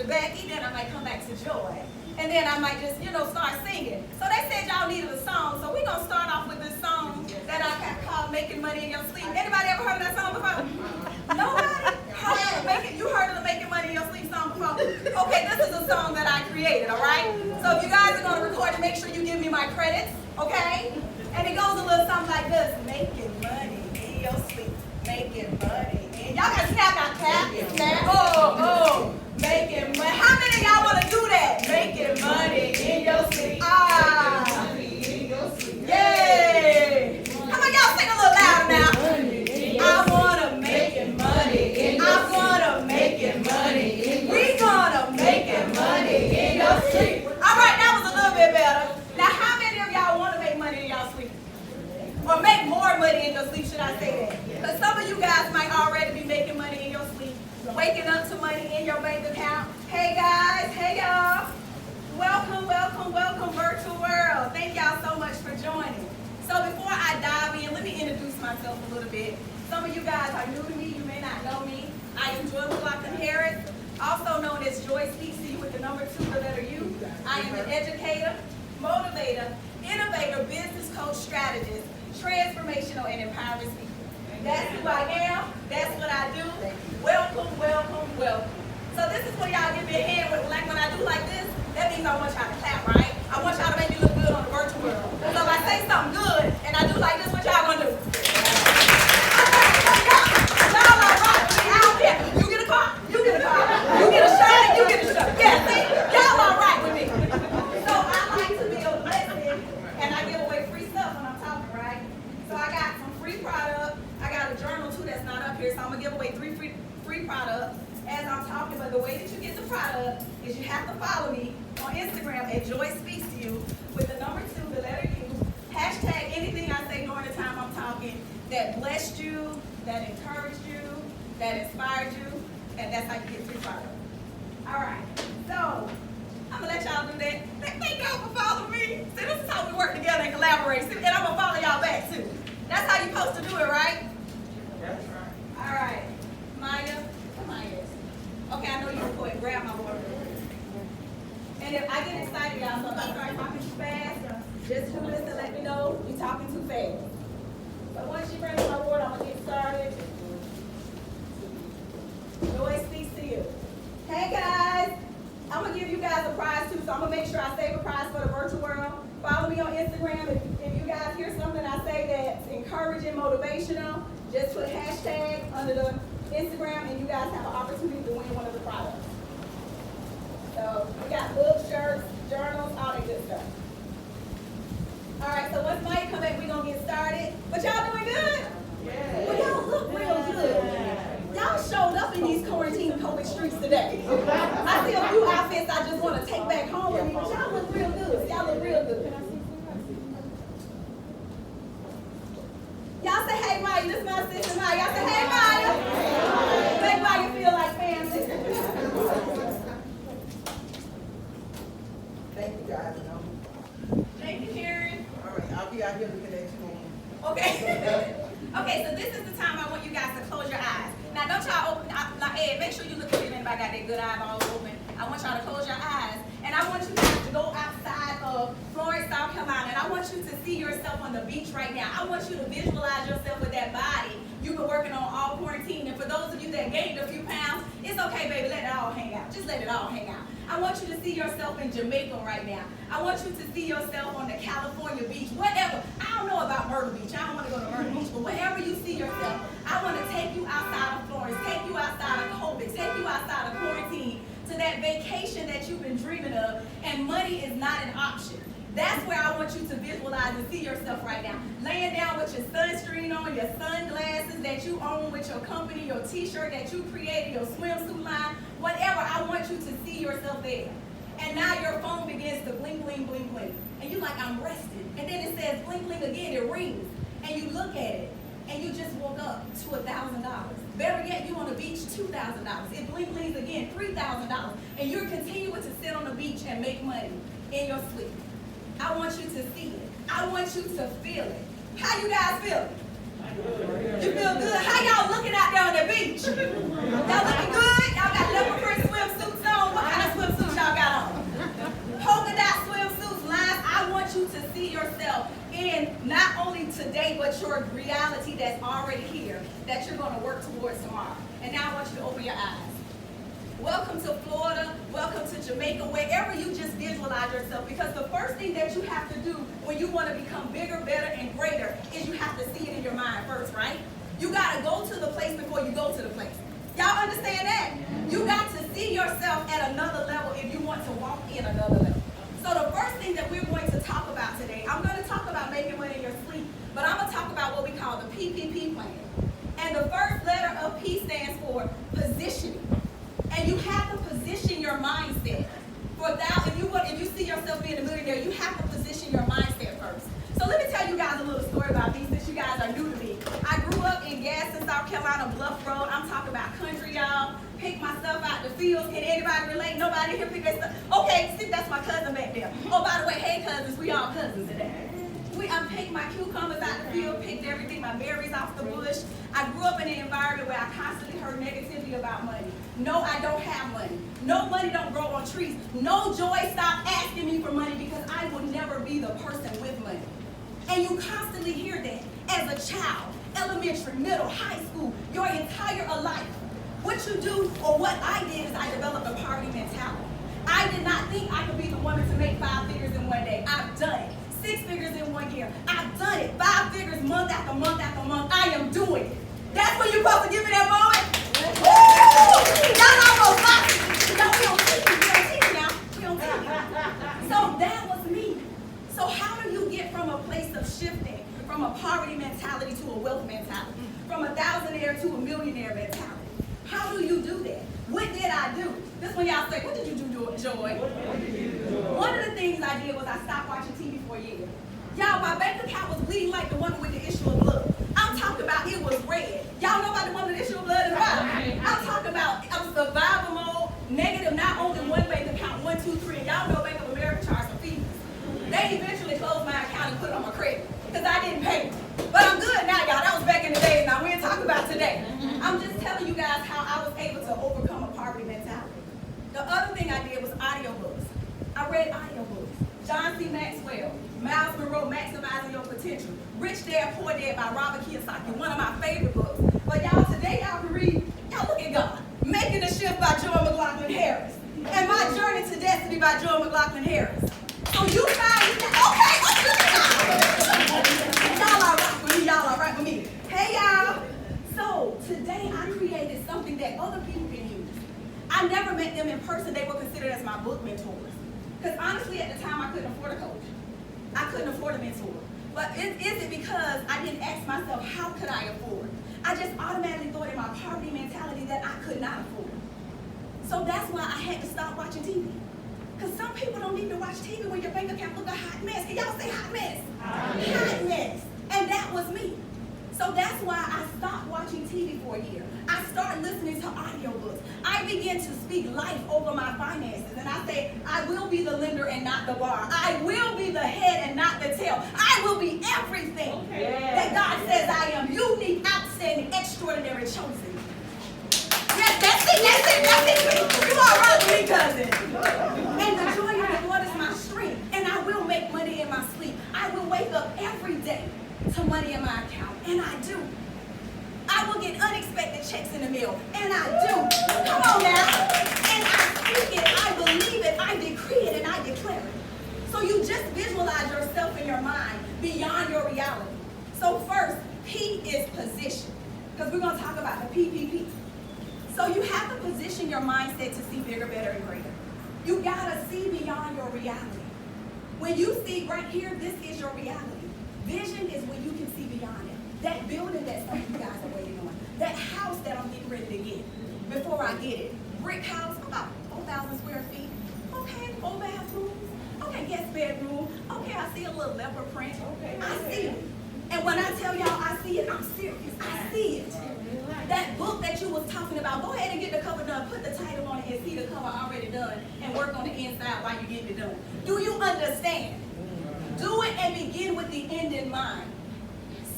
Becky, then I might come back to Joy. And then I might just, start singing. So they said y'all needed a song, so we're going to start off with this song that I called Making Money in Your Sleep. Anybody ever heard of that song before? Nobody? You heard of the Making Money in Your Sleep song before? Okay, this is a song that I created, all right? So if you guys are going to record it, make sure you give me my credits, okay? And it goes a little something like this. Making money in your sleep. Making money in... Y'all got to snap out, tap, snap. Oh. Making money. How many of y'all want to do that? Making money in your sleep. Yay. Come on, y'all sing a little louder now. I want to making money. I'm going to making money. We going to making money in your sleep. All right, that was a little bit better. Now, how many of y'all want to make money in your sleep? Or make more money in your sleep, should I say that? Because some of you guys might already be making money in your sleep. Waking up to money in your bank account. Hey guys, hey y'all. Welcome, welcome, welcome, virtual world. Thank y'all so much for joining. So before I dive in, let me introduce myself a little bit. Some of you guys are new to me, you may not know me. I am Joy McLaughlin-Harris, also known as Joy Speaks to You with the number 2, the letter U. I am an educator, motivator, innovator, business coach, strategist, transformational, and empowerment speaker. That's who I am. That's what I do. Welcome, welcome, welcome. So this is where y'all give me a hand with, like when I do like this, that means I want y'all to clap, right? I want y'all to make me look good on the virtual world. So if I say something good and I do like this, what y'all gonna do? Y'all all right with me? I don't care. You get a car, you get a car. You get a shirt, and you get a shirt. Yeah, see? Y'all all right with me. So I like to be a blessing, and I give away free stuff when I'm talking, right? So I got some free product. I got a journal too that's not up here, so I'm gonna give away 3 free products as I'm talking. But the way that you get the product is you have to follow me on Instagram at Joy Speaks to You with the number 2, the letter U. Hashtag anything I say during the time I'm talking that blessed you, that encouraged you, that inspired you, and that's how you get free products. All right, so I'm gonna let y'all do that. Thank y'all for following me. See, this is how we work together and collaborate. See, and I'm gonna follow y'all back too. That's how you're supposed to do it, right? That's right. All right. Maya, come on, yes. Okay, I know you're recording. Grab my water. And if I get excited, y'all, so if I start talking too fast, just do this and let me know you're talking too fast. So once you bring me my water, I'm going to get started. Joy Speaks to You. Hey, guys. I'm going to give you guys a prize, too, so I'm going to make sure I save a prize for the virtual world. Follow me on Instagram. If you guys hear something I say that's encouraging, motivational, just put hashtag under the Instagram, and you guys have an opportunity to win one of the products. So we got books, shirts, journals, all that good stuff. All right, so once Mike come back, we're going to get started. But y'all doing good? Yeah. Well, y'all look real good. Y'all showed up in these quarantine COVID streets today. I see a few outfits I just want to take back home with me, but y'all look real good. Y'all look real good. Y'all say, hey, Maya. This is my sister, Maya. Y'all say, hey, Maya. Make Maya feel like family. Thank you, guys. Thank you, Karen. All right, I'll be out here looking at you. Okay. Okay, so this is the time I want you guys to close your eyes. Now, don't y'all open, now, Ed, make sure you look at it if anybody got that good eyeball open. I want y'all to close your eyes. And I want you guys to go outside of Florence, South Carolina, and I want you to see yourself on the beach right now. I want you to visualize yourself with that body you've been working on all quarantine. And for those of you that gained a few pounds, it's okay, baby, let it all hang out. Just let it all hang out. I want you to see yourself in Jamaica right now. I want you to see yourself on the California beach, whatever. I don't know about Myrtle Beach. I don't want to go to Myrtle Beach, but wherever you see yourself, I want to take you outside of Florence, take you outside of COVID, take you outside of quarantine to that vacation that you've been dreaming of, and money is not an option. That's where I want you to visualize and see yourself right now. Laying down with your sunscreen on, your sunglasses that you own with your company, your t-shirt that you created, your swimsuit line, whatever. I want you to see yourself there. And now your phone begins to blink, blink, blink, blink. And you're like, I'm rested. And then it says blink, blink again, it rings. And you look at it, and you just woke up to $1,000. Better yet, you on the beach, $2,000. It blink, blinks again, $3,000. And you're continuing to sit on the beach and make money in your sleep. I want you to see it. I want you to feel it. How you guys feel? You feel good? How y'all looking out there on the beach? Y'all looking good? Y'all got leopard print swimsuits on? What kind now I want you to open your eyes. Welcome to Florida, welcome to Jamaica, wherever you just visualize yourself, because the first thing that you have to do when you want to become bigger, better, and greater is you have to see it in your mind first, right? You got to go to the place before you go to the place. Y'all understand that? You got to see yourself at another level if you want to walk in another level. So the first thing that we're going to talk about today, I'm going to talk about making money in your sleep, but I'm going to talk about what we call the PPP plan. And the first letter of P stands for positioning. And you have to position your mindset. If you see yourself being a millionaire, you have to position your mindset first. So let me tell you guys a little story about me since you guys are new to me. I grew up in Gaston, South Carolina, Bluff Road. I'm talking about country, y'all. Pick myself out the fields. Can anybody relate? Nobody here pick their stuff. Okay, see, that's my cousin back there. Oh, by the way, hey cousins, we all cousins today. I picked my cucumbers out the field, picked everything, my berries off the bush. I grew up in an environment where I constantly heard negativity about money. No, I don't have money. No, money don't grow on trees. No, Joy, stop asking me for money because I will never be the person with money. And you constantly hear that as a child, elementary, middle, high school, your entire life. What you do, or what I did, is I developed a poverty mentality. I did not think I could be the woman to make 5 figures in one day. I've done it. 6 figures in 1 year. I've done it. 5 figures month after month after month. I am doing it. That's when you're supposed to give me that moment. Woo! Y'all almost lost it. No, we don't teach now. We don't teach. So that was me. So how do you get from a place of shifting from a poverty mentality to a wealth mentality? From a thousandaire to a millionaire mentality? How do you do that? What did I do? This one y'all say, what did you do, Joy? One of the things I did was I stopped watching TV for a year. Y'all, my bank account was bleeding like the woman with the issue of blood. I'm talking about it was red. Y'all know about the woman with the issue of blood in the Bible? I'm talking about survival mode, negative, not only one bank account, 1, 2, 3. And y'all know Bank of America charged some fees. They eventually closed my account and put it on my credit because I didn't pay. But I'm good now, y'all. That was back in the days. Now we ain't talking about today. I'm just telling you guys how I was able to overcome a poverty mentality. The other thing I did was audiobooks. I read audiobooks. John C. Maxwell, Miles Monroe, Maximizing Your Potential. Rich Dad, Poor Dad by Robert Kiyosaki, one of my favorite books. But y'all, today y'all can read, y'all look at God. Making the Shift by Joy McLaughlin Harris. And My Journey to Destiny by Joy McLaughlin Harris. So you guys, okay, y'all all right with me, y'all all right with me. Hey y'all. So today I created something that other people can use. I never met them in person. They were considered as my book mentors. Because honestly, at the time, I couldn't afford a coach. I couldn't afford a mentor. But is it because I didn't ask myself, how could I afford? I just automatically thought in my poverty mentality that I could not afford. So that's why I had to stop watching TV. Because some people don't need to watch TV when your bank account look a hot mess. Can y'all say hot mess? Hot mess. And that was me. So that's why I stopped watching TV for a year. I started listening to audiobooks. I began to speak life over my finances. And I say, I will be the lender and not the borrower. I will be the head and not the tail. I will be everything that God says I am. Unique, outstanding, extraordinary, chosen. Yes, that's it. You all right with me, cousin. And the joy of the Lord is my strength. And I will make money in my sleep. I will wake up every day to money in my account. And I do. I will get unexpected checks in the mail. And I do. Come on now. And I speak it, I believe it, I decree it, and I declare it. So you just visualize yourself in your mind beyond your reality. So first, P is position. Because we're going to talk about the PPP. So you have to position your mindset to see bigger, better, and greater. You got to see beyond your reality. When you see right here, this is your reality. Vision is when you can see beyond it. That building that some of you guys are waiting on. That house that I'm getting ready to get before I get it. Brick house, about 4,000 square feet. Okay, 4 bathrooms. Okay, guest bedroom. Okay, I see a little leopard print. Okay, I see it. And when I tell y'all I see it, I'm serious. I see it. That book that you was talking about, go ahead and get the cover done. Put the title on it and see the cover already done. And work on the inside while you're getting it done. Do you understand? Do it and begin with the end in mind.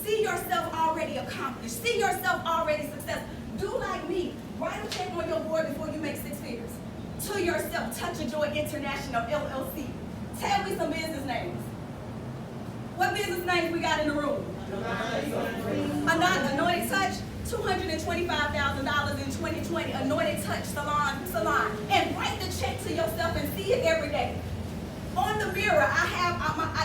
See yourself already accomplished. See yourself already successful. Do like me. Write a check on your board before you make 6 figures. To yourself, Touch of Joy International, LLC. Tell me some business names. What business names we got in the room? Anointed Touch, $225,000 in 2020 Anointed Touch Salon, and write the check to yourself and see it every day. On the mirror, I have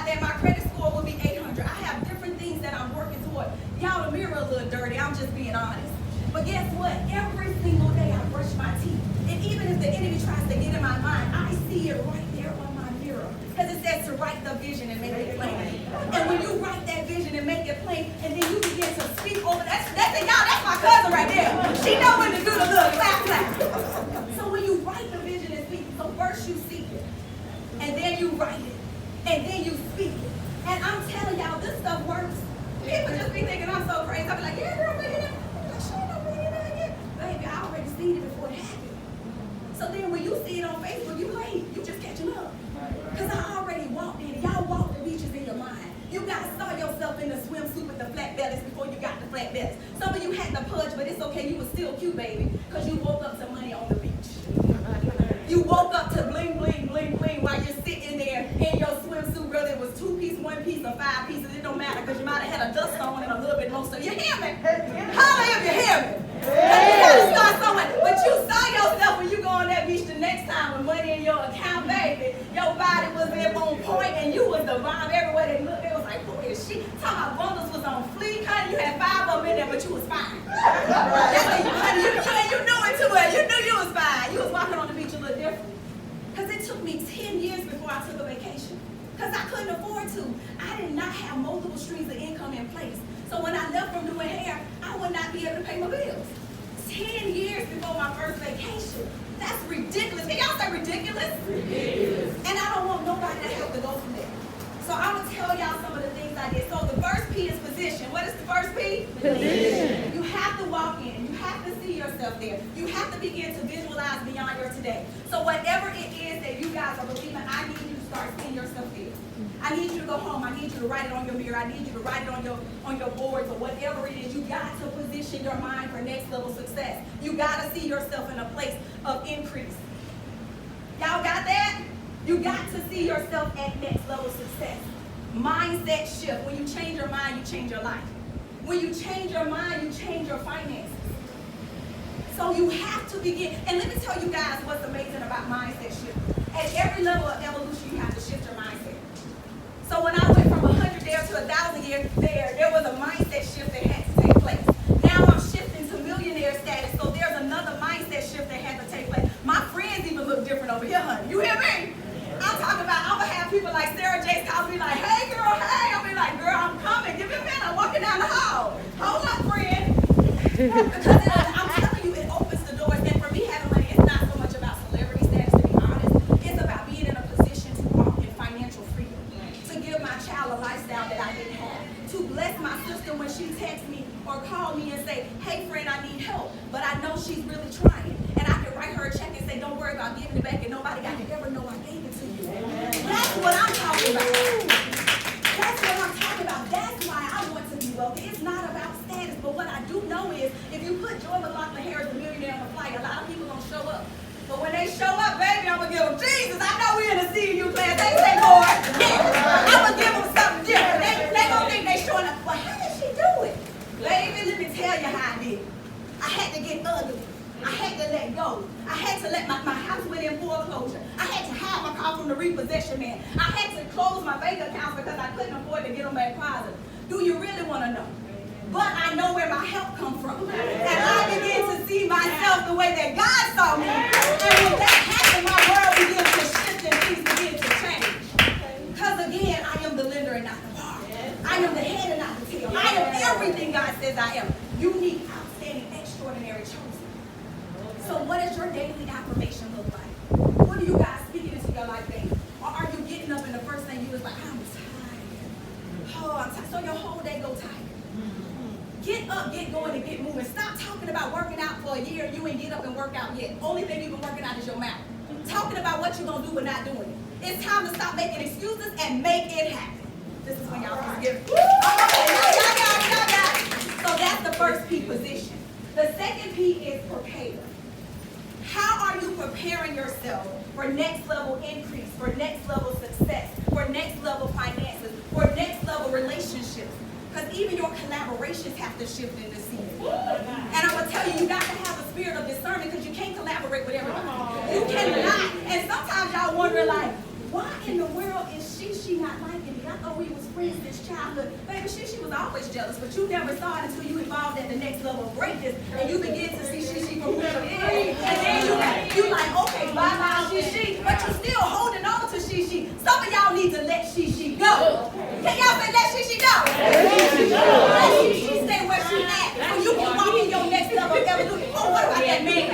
that my credit score will be 800. I have different things that I'm working toward. Y'all, the mirror a little dirty. I'm just being honest. But guess what? Every single day I brush my teeth. And even if the enemy tries to get in my mind, I see it right there on my mirror. Because it says to write the vision and make it plain. And when you write that vision and make it plain, and then you begin to speak over that's it, y'all, that's my cousin right there. She know when to do the little clap. So when you write the vision and speak, so first you seek it, and then you write it, and then you speak it. And I'm telling y'all, this stuff works. People just be thinking I'm so crazy. I'll be like, yeah, girl, baby, baby, I already seen it before it happened. So then when you see it on Facebook, you late. You just catching up. Because I already walked in it. Y'all walked the beaches in your mind. You guys saw yourself in the swimsuit with the flat bellies before you got the flat bellies. Some of you had the pudge, but it's okay. You were still cute, baby, because you woke up to money on the beach. You woke up to bling, bling, bling, bling while you're sitting there in your swimsuit, whether it was 2-piece, 1-piece, or 5 pieces. It don't matter because you might have had a dust on and a little bit more. So you hear me? Holla if you hear me. You gotta start somewhere. But you saw yourself when you go on that beach the next time with money in your account, baby. Your body was there on point and you was the bomb everywhere they looked. They was like, who is she? Talking about bundles was on fleek, honey. You had 5 of them in there, but you was fine. Honey, you knew it too well. You knew you was fine. You was walking on the beach a little different. Because it took me 10 years before I took a vacation. Because I couldn't afford to. I did not have multiple streams of income in place. So when I left from doing hair, I would not be able to pay my bills. 10 years before my first vacation. That's ridiculous. Can y'all say ridiculous? Ridiculous. And I don't want nobody to have to go from there. So I'm going to tell y'all some of the things I did. So the first P is position. What is the first P? Position. You have to walk in. You have to see yourself there. You have to begin to visualize beyond your today. So whatever it is that you guys are believing, I need you to start seeing yourself there. I need you to go home. I need you to write it on your mirror. I need you to write it on your boards or whatever it is. You got to position your mind for next level success. You got to see yourself in a place of increase. Y'all got that? You got to see yourself at next level success. Mindset shift. When you change your mind, you change your life. When you change your mind, you change your finances. So you have to begin. And let me tell you guys what's amazing about mindset shift. At every level of evolution, you have to shift your mindset. So when I went from 100 there to 1,000 years there was a mindset shift that had to take place. Now I'm shifting to millionaire status, so there's another mindset shift that had to take place. My friends even look different over here, honey. You hear me? I'm talking about, I'm going to have people like Sarah J. Scott be like, hey, girl, hey. I'll be like, girl, I'm coming. Give me a minute. I'm walking down the hall. Hold up, friend. Because I'm telling you, it opens the doors. And for me, having money, it's not so much about celebrity status, to be honest. It's about being in a position to walk in financial freedom. To give my child a lifestyle that I didn't have. To bless my sister when she texts me or call me and say, hey, friend, I need help. But I know she's really trying. And I can write her a check and say, don't worry about giving it back. And nobody got to ever know I gave it to you. That's what I'm talking about. That's what I'm talking about. That's why I want to be wealthy. It's not about status. But what I do know is, if you put Joy McLaughlin Harris, the millionaire, on the flyer, a lot of people don't show up. But when they show up, baby, I'm going to give them Jesus. I know we're in the CU class. They say, Lord, yeah. I'm going to give them something different. They going to think they showing up. Well, how did she do it? Baby, let me tell you how I did it. I had to get ugly. I had to let go. I had to let my house went in foreclosure. I had to hide my car from the repossession man. I had to close my bank accounts because I couldn't afford to get them back positive. Do you really want to know? But I know where my help comes from. And I begin to see myself the way that God saw me. And when that happened, my world began to shift and things begin to change. Because again, I am the lender and not the borrower. I am the head and not the tail. I am everything God says I am. Unique, outstanding, extraordinary, chosen. So what does your daily affirmation look like? What are you guys speaking into your life daily? Or are you getting up and the first thing you is like, I'm tired. Oh, I'm tired. So your whole day go tired. Get up, get going, and get moving. Stop talking about working out for a year and you ain't get up and work out yet. Only thing you've been working out is your mouth. Talking about what you're going to do but not doing it. It's time to stop making excuses and make it happen. This is when y'all can give it. Y'all got it. So that's the first P, position. The second P is prepare. How are you preparing yourself for next level increase, for next level success, for next level finances, for next level relationships? Because even your collaborations have to shift in this season. And I'm going to tell you, you got to have a spirit of discernment because you can't collaborate with everybody. You cannot. And sometimes y'all wondering like, why in the world is she not liking me? I thought we was friends since childhood. Baby, she was always jealous, but you never saw it until you evolved at the next level of greatness and you begin to see she from who she is. And then you like, okay, bye-bye, she. But you still holding on to she. Some of y'all need to let she go. Can y'all say let she go? Let she stay where she at so you can walk in your next level of evolution. Oh, what about that man?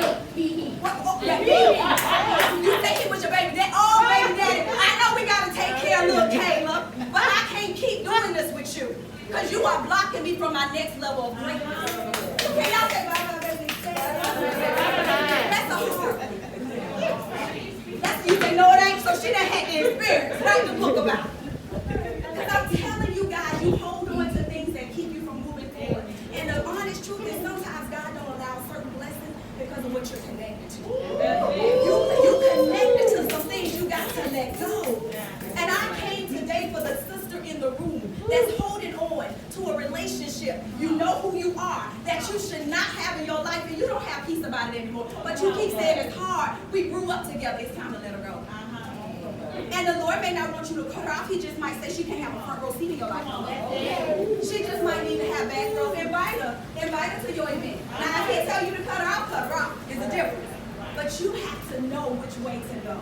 You think he was your baby daddy? Oh, baby daddy. I know we got to take care of little Caleb, but I can't keep doing this with you because you are blocking me from my next level of greatness. Can y'all say bye-bye, baby? That's a hard. That's you say, no, it ain't. So she done had the experience. Write the book about it. Because I'm telling you guys, you hold on to things that keep you from moving forward. And the honest truth is sometimes God don't allow certain blessings because of what you're connected to. You connected to some things you got to let go. And I came today for the sister in the room that's holding on to a relationship. You know who you are, that you should not have in your life, and you don't have peace about it anymore. But you keep saying it's hard. We grew up together. It's time to let her go. And the Lord may not want you to cut her off. He just might say she can't have a front row seat in your life. She just might need to have back row. Invite her to your event. Now, I can't tell you to cut her off. It's a difference. But you have to know which way to go.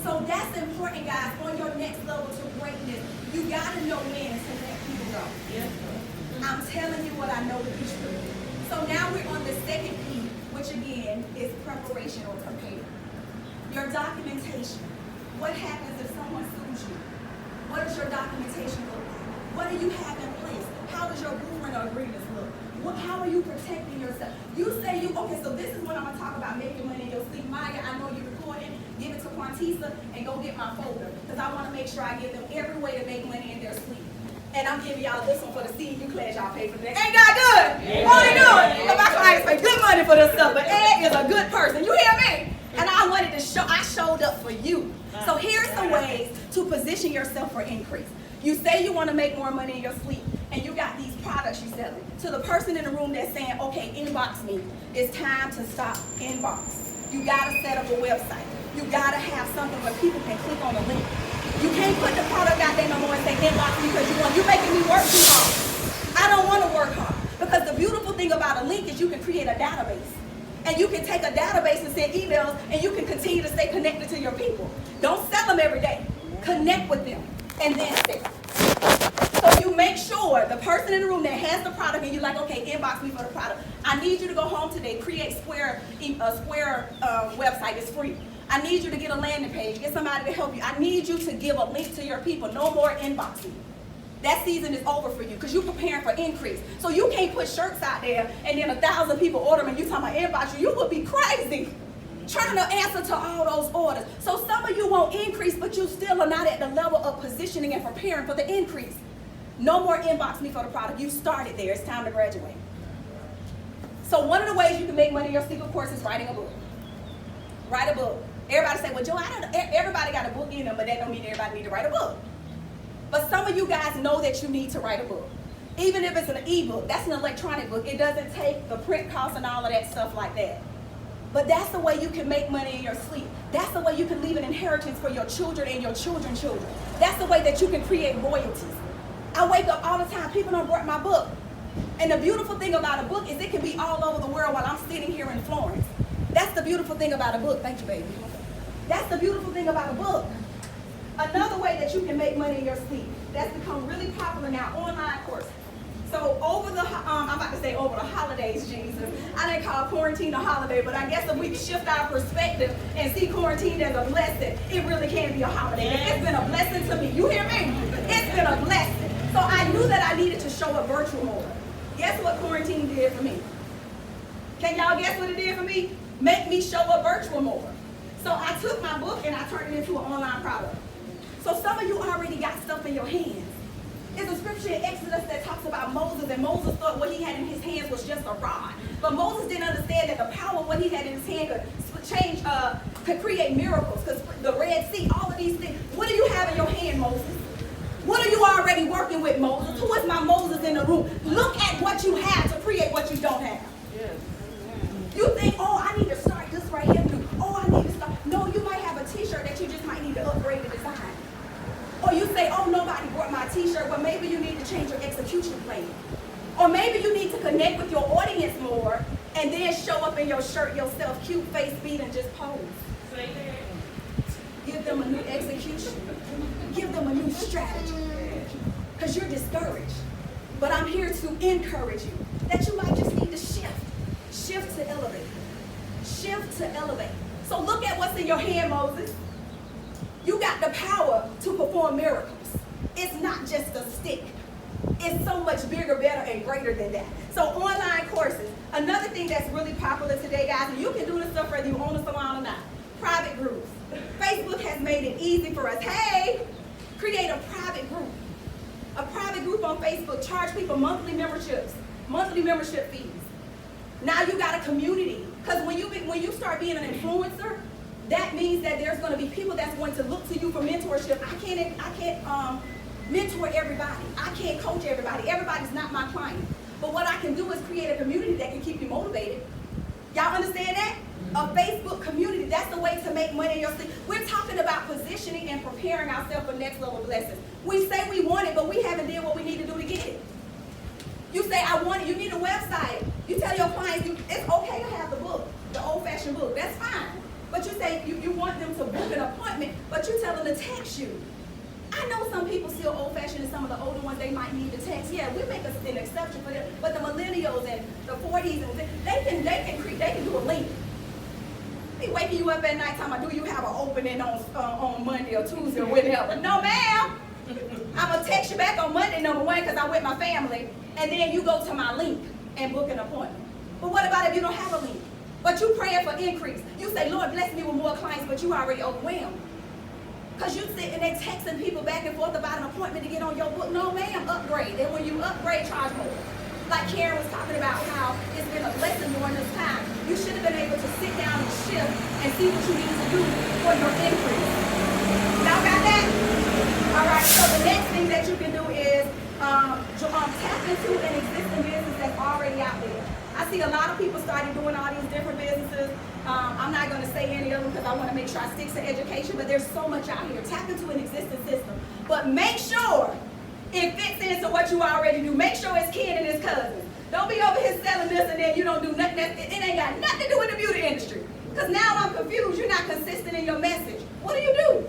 So that's important, guys. On your next level to greatness, you got to know when to let people go. I'm telling you what I know to be true. So now we're on the second P, which again is preparation or prepare. Your documentation. What happens if someone sues you? What does your documentation look like? What do you have in place? How does your blueprint or agreements look? How are you protecting yourself? You say okay, so this is what I'm going to talk about making money in your sleep. Maya, I know you're recording. Give it to Quantisa and go get my folder because I want to make sure I give them every way to make money in their sleep. And I'm giving y'all this one for the CU class y'all pay for today. Ain't God good? Won't he do it? Because my clients pay good money for this stuff, but Ed is a good person. You hear me? And I wanted to show, I showed up for you. So here's some ways to position yourself for increase. You say you want to make more money in your sleep, and you got these products you're selling. To the person in the room that's saying, okay, inbox me. It's time to stop inbox. You got to set up a website. You got to have something where people can click on a link. You can't put the product out there no more and say inbox me because you're making me work too hard. I don't want to work hard. Because the beautiful thing about a link is you can create a database. And you can take a database and send emails, and you can continue to stay connected to your people. Don't sell them every day. Connect with them, and then sell. So you make sure the person in the room that has the product, and you're like, okay, inbox me for the product. I need you to go home today, create a Square website. It's free. I need you to get a landing page, get somebody to help you. I need you to give a link to your people. No more inboxing. That season is over for you because you're preparing for increase. So you can't put shirts out there and then 1,000 people order them and you talking about inbox. You would be crazy trying to answer to all those orders. So some of you won't increase, but you still are not at the level of positioning and preparing for the increase. No more inbox me for the product. You started there. It's time to graduate. So one of the ways you can make money in your sleep, of course, is writing a book. Write a book. Everybody say, well, Joe, everybody got a book in them, but that don't mean everybody need to write a book. But some of you guys know that you need to write a book. Even if it's an ebook, that's an electronic book. It doesn't take the print costs and all of that stuff like that. But that's the way you can make money in your sleep. That's the way you can leave an inheritance for your children and your children's children. That's the way that you can create royalties. I wake up all the time, people don't brought my book. And the beautiful thing about a book is it can be all over the world while I'm sitting here in Florence. That's the beautiful thing about a book. Thank you, baby. That's the beautiful thing about a book. Another way that you can make money in your sleep, that's become really popular now, online courses. So over the holidays, Jesus. I didn't call quarantine a holiday, but I guess if we shift our perspective and see quarantine as a blessing, it really can be a holiday. It's been a blessing to me. You hear me? It's been a blessing. So I knew that I needed to show up virtual more. Guess what quarantine did for me? Can y'all guess what it did for me? Make me show up virtual more. So I took my book and I turned it into an online product. So some of you already got stuff in your hands. There's a scripture in Exodus that talks about Moses, and Moses thought what he had in his hands was just a rod. But Moses didn't understand that the power of what he had in his hand could create miracles, because the Red Sea, all of these things. What do you have in your hand, Moses? What are you already working with, Moses? Who is my Moses in the room? Look at what you have to create what you don't have. You think, oh, I need to start this right here. Oh, I need to start. No, you might have a t-shirt that you just might need to upgrade the design. Or you say, oh, nobody bought my t-shirt. Well, maybe you need to change your execution plan. Or maybe you need to connect with your audience more and then show up in your shirt yourself, cute face beat, and just pose. Say that. Give them a new execution. Give them a new strategy. Because you're discouraged. But I'm here to encourage you that you might just need to shift. Shift to elevate. Shift to elevate. So look at what's in your hand, Moses. You got the power to perform miracles. It's not just a stick. It's so much bigger, better, and greater than that. So online courses. Another thing that's really popular today, guys, and you can do this stuff whether you own a salon or not. Private groups. Facebook has made it easy for us. Hey, create a private group. A private group on Facebook. Charge people monthly memberships, monthly membership fees. Now you got a community. Because when you start being an influencer, that means that there's going to be people that's going to look to you for mentorship. I can't mentor everybody. I can't coach everybody. Everybody's not my client. But what I can do is create a community that can keep you motivated. Y'all understand that? A Facebook community. That's the way to make money in your sleep. We're talking about positioning and preparing ourselves for next level blessings. We say we want it, but we haven't done what we need to do to get it. You say, I want it. You need a website. You tell your clients, it's okay to have the book, the old-fashioned book. That's fine. But you say you want them to book an appointment, but you tell them to text you. I know some people still old-fashioned and some of the older ones, they might need to text. Yeah, we make an exception for them. But the millennials and the 40s, and they can do a link. They waking you up at night talking about, do you have an opening on Monday or Tuesday or whatever? No, ma'am. I'm going to text you back on Monday, number one, because I'm with my family. And then you go to my link and book an appointment. But what about if you don't have a link? But you praying for increase. You say, Lord, bless me with more clients, but you already overwhelmed. Because you sitting there texting people back and forth about an appointment to get on your book. No, ma'am, upgrade. And when you upgrade, charge more. Like Karen was talking about how it's been a blessing during this time. You should have been able to sit down and shift and see what you need to do for your increase. Y'all got that? All right, so the next thing that you can do is tap into an existing business that's already out there. I see a lot of people starting doing all these different businesses. I'm not going to say any of them because I want to make sure I stick to education, but there's so much out here. Tap into an existing system. But make sure it fits into what you already do. Make sure it's kin and his cousins. Don't be over here selling this and then you don't do nothing. It ain't got nothing to do with the beauty industry. Because now I'm confused. You're not consistent in your message. What do?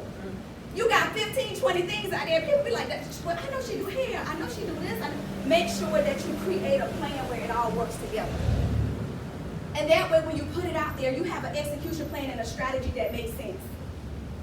You got 15, 20 things out there. People be like, well, I know she do hair. I know she do this. Make sure that you create a plan where it all works together. And that way, when you put it out there, you have an execution plan and a strategy that makes sense.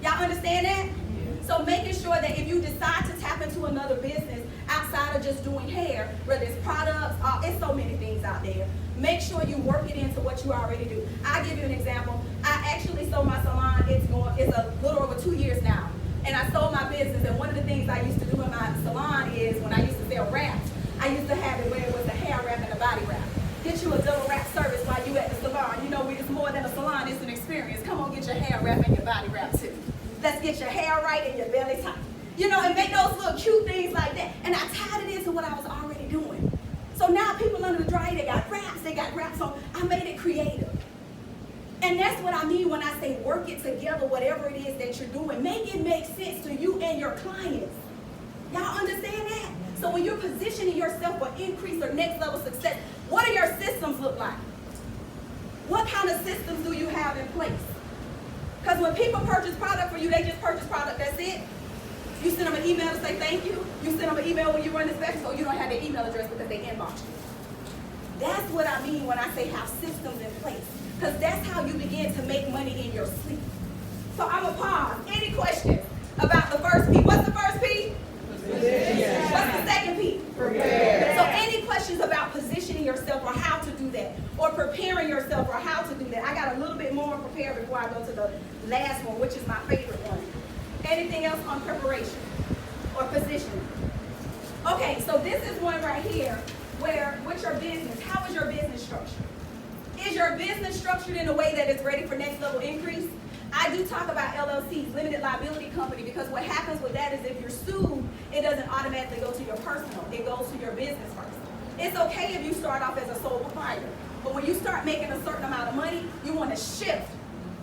Y'all understand that? Yeah. So making sure that if you decide to tap into another business outside of just doing hair, whether it's products, it's so many things out there. Make sure you work it into what you already do. I'll give you an example. I actually sold my salon. It's a little over 2 years now. And I sold my business, and one of the things I used to do in my salon is when I used to sell wraps, I used to have it where it was a hair wrap and a body wrap. Get you a double wrap service while you at the salon. You know, it's more than a salon, it's an experience. Come on, get your hair wrap and your body wrap too. Let's get your hair right and your belly tight. You know, and make those little cute things like that. And I tied it into what I was already doing. So now people under the dryer, they got wraps on. I made it creative. And that's what I mean when I say work it together, whatever it is that you're doing. Make it make sense to you and your clients. Y'all understand that? So when you're positioning yourself for increase or next level success, what do your systems look like? What kind of systems do you have in place? Because when people purchase product for you, they just purchase product, that's it. You send them an email to say thank you. You send them an email when you run the special, so you don't have their email address because they inbox you. That's what I mean when I say have systems in place. Because that's how you begin to make money in your sleep. So I'm going to pause. Any questions about the first P? What's the first P? Position. What's the second P? Prepare. So any questions about positioning yourself or how to do that? Or preparing yourself or how to do that? I got a little bit more prepared before I go to the last one, which is my favorite one. Anything else on preparation or positioning? Okay, so this is one right here where, what's your business? How is your business structured? Is your business structured in a way that is ready for next level increase? I do talk about LLCs, limited liability company, because what happens with that is if you're sued, it doesn't automatically go to your personal. It goes to your business first. It's okay if you start off as a sole proprietor. But when you start making a certain amount of money, you want to shift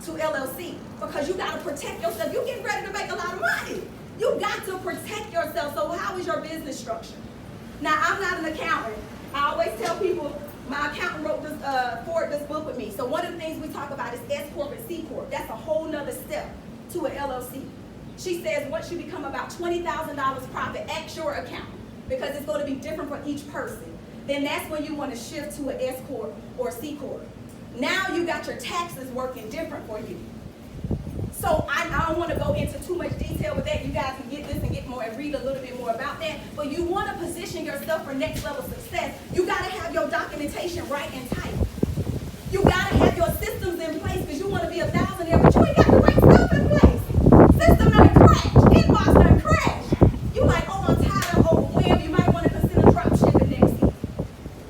to LLC because you got to protect yourself. You're getting ready to make a lot of money. You got to protect yourself. So how is your business structure? Now, I'm not an accountant. I always tell people, my accountant wrote this book with me. So one of the things we talk about is S Corp and C Corp. That's a whole nother step to an LLC. She says once you become about $20,000 profit at your account, because it's going to be different for each person, then that's when you want to shift to an S Corp or C Corp. Now you got your taxes working different for you. So I don't want to go into too much detail with that. You guys can get this and get more and read a little bit more about that. But you want to position yourself for next level success. You got to have your documentation right and tight. You got to have your systems in place because you want to be a thousandaire, but you ain't got the right stuff in place. System done crash. Inbox done crash. You like, oh, I'm tired, I'm overwhelmed. You might want to consider drop shipping next year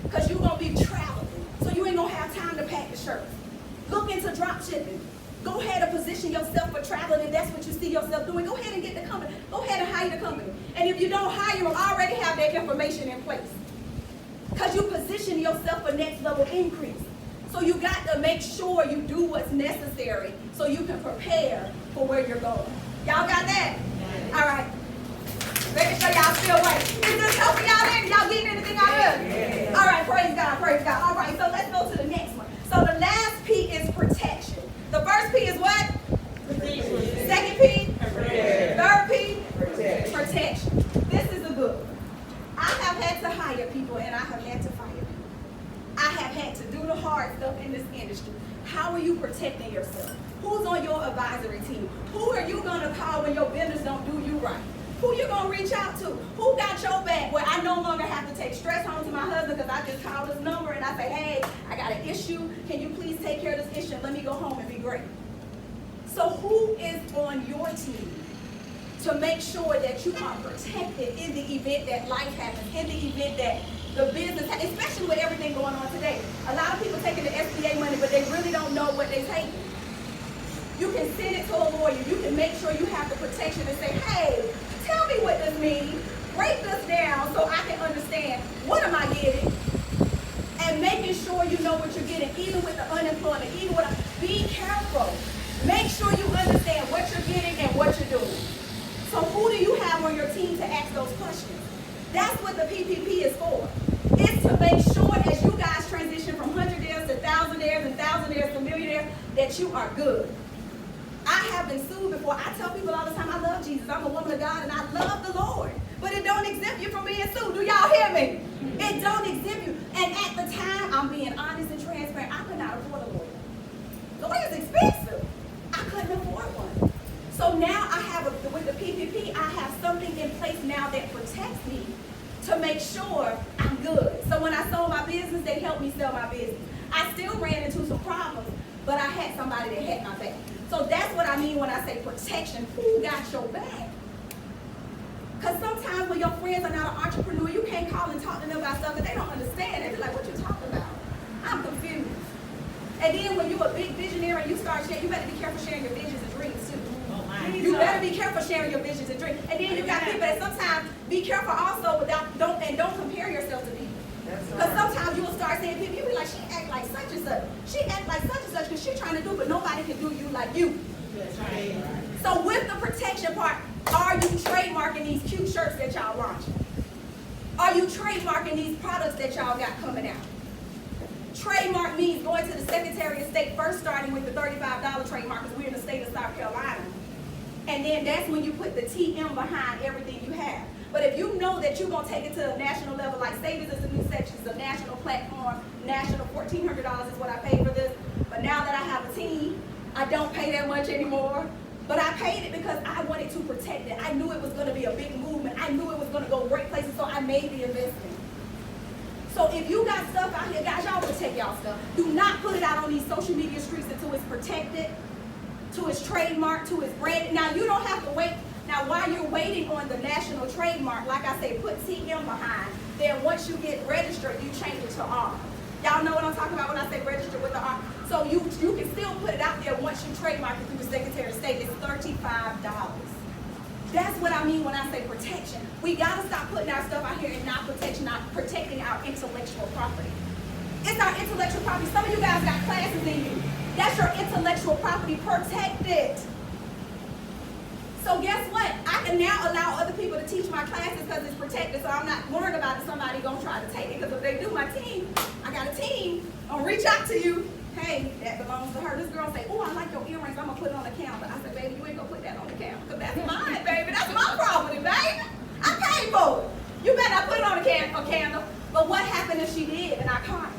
because you're going to be traveling. So you ain't going to have time to pack the shirts. Look into drop shipping. Go ahead and position yourself for traveling if that's what you see yourself doing. Go ahead and get the company. Go ahead and hire the company. And if you don't hire them, already have that information in place. Because you position yourself for next level increase. So you got to make sure you do what's necessary so you can prepare for where you're going. Y'all got that? All right. Making sure y'all still awake. Is this helping y'all in? Y'all getting anything out of it? All right, praise God, praise God. All right, so let's go to the next one. So the last P is protection. The first P is what? Protection. Second P? Protection. Third P? Protection. Protection. This is a good one. I have had to hire people and I have had to fire people. I have had to do the hard stuff in this industry. How are you protecting yourself? Who's on your advisory team? Who are you going to call when your business don't do you right? Who you going to reach out to? Who got your back? Where I no longer have to take stress home to my husband because I just call this number and I say, hey, I got an issue. Can you please take care of this issue and let me go home and be great? So who is on your team to make sure that you are protected in the event that life happens, in the event that the business, especially with everything going on today. A lot of people taking the SBA money, but they really don't know what they're taking. You can send it to a lawyer. You can make sure you have the protection and say, hey, tell me what this means. Break this down so I can understand what am I getting. And making sure you know what you're getting, even with the unemployment, even with be careful. Make sure you understand what you're getting and what you're doing. So who do you have on your team to ask those questions? That's what the PPP is for. It's to make sure as you guys transition from 100-daires to 1,000-daires and 1,000-daires to millionaires that you are good. I have been sued before. I tell people all the time, I love Jesus. I'm a woman of God and I love the Lord. But it don't exempt you from being sued. Do y'all hear me? It don't exempt you. And at the time, I'm being honest and transparent. I could not afford a lawyer. Lawyer's expensive. I couldn't afford one. So now I have, with the PPP, I have something in place now that protects me to make sure I'm good. So when I sold my business, they helped me sell my business. I still ran into some problems, but I had somebody that had my back. So that's what I mean when I say protection. Who got your back? Because sometimes when your friends are not an entrepreneur, you can't call and talk to them about stuff that they don't understand. They be like, what you talking about? I'm confused. And then when you're a big visionary and you start sharing, you better be careful sharing your visions and dreams too. You better be careful sharing your visions and dreams. And then you got people that sometimes be careful also don't compare yourself to people. Because sometimes you will start saying people, you be like, she act like such and such. She act like such and such because she's trying to do, but nobody can do you like you. So with the protection part, are you trademarking these cute shirts that y'all launching? Are you trademarking these products that y'all got coming out? Trademark means going to the Secretary of State first, starting with the $35 trademark because we're in the state of South Carolina. And then that's when you put the TM behind everything you have. But if you know that you're going to take it to a national level, like say this is a new section, it's a national platform, national $1,400 is what I paid for this. But now that I have a team, I don't pay that much anymore. But I paid it because I wanted to protect it. I knew it was going to be a big movement. I knew it was going to go great places, so I made the investment. So if you got stuff out here, guys, y'all protect y'all stuff. Do not put it out on these social media streets until it's protected, to its trademark, to its branded. Now, you don't have to wait. Now, while you're waiting on the national trademark, like I say, put TM behind. Then once you get registered, you change it to R. Y'all know what I'm talking about when I say register with the R. So you can still put it out there once you trademark it through the Secretary of State. It's $35. That's what I mean when I say protection. We got to stop putting our stuff out here and not protecting our intellectual property. It's our intellectual property. Some of you guys got classes in you. That's your intellectual property. Protect it. So guess what? I can now allow other people to teach my classes because it's protected. So I'm not worried about if somebody gonna try to take it. Because if they do, my team, I got a team. I'll reach out to you. Hey, that belongs to her. This girl say, oh, I like your earrings. I'm gonna put it on the counter. I said, baby, you ain't gonna put that on the counter because that's mine, baby. That's my property, baby. I paid for it. You better not put it on a candle. But what happened if she did and I caught her?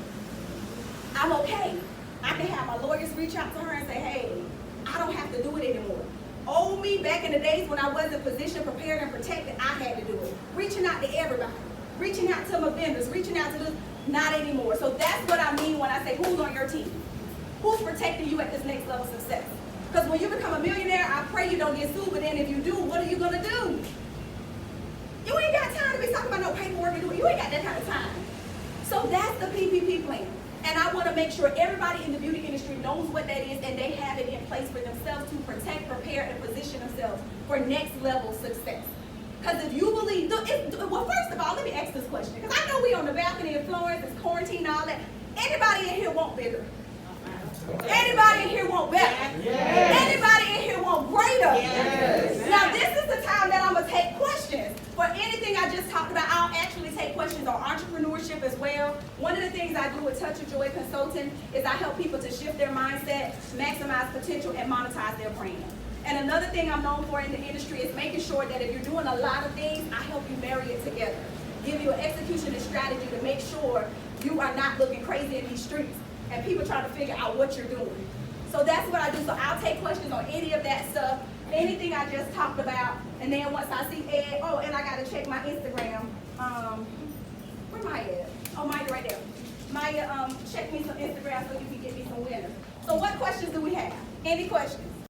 I'm okay. I can have my lawyers reach out to her and say, hey, I don't have to do it anymore. Old me back in the days when I wasn't positioned, prepared, and protected, I had to do it. Reaching out to everybody. Reaching out to my vendors. Reaching out to this. Not anymore. So that's what I mean when I say who's on your team. Who's protecting you at this next level of success? Because when you become a millionaire, I pray you don't get sued, but then if you do, what are you going to do? You ain't got time to be talking about no paperwork. You ain't got that kind of time. So that's the PPP plan. And I want to make sure everybody in the beauty industry knows what that is and they have it in place for themselves to protect, prepare, and position themselves for next level success. Because if you believe, well, first of all, let me ask this question. Because I know we on the balcony in Florence, it's quarantine and all that. Anybody in here want bigger? Anybody in here want better? Yes. Anybody in here want greater? Yes. Now this is the time that I'm going to take questions. For anything I just talked about, I'll actually take questions on entrepreneurship as well. One of the things I do with Touch of Joy Consulting is I help people to shift their mindset, maximize potential, and monetize their brand. And another thing I'm known for in the industry is making sure that if you're doing a lot of things, I help you marry it together. Give you an execution and strategy to make sure you are not looking crazy in these streets and people trying to figure out what you're doing. So that's what I do. So I'll take questions on any of that stuff, anything I just talked about, and then once I see Ed, oh, and I got to check my Instagram. Where Maya at? Oh, Maya right there. Maya, check me some Instagram so you can get me some winners. So what questions do we have? Any questions?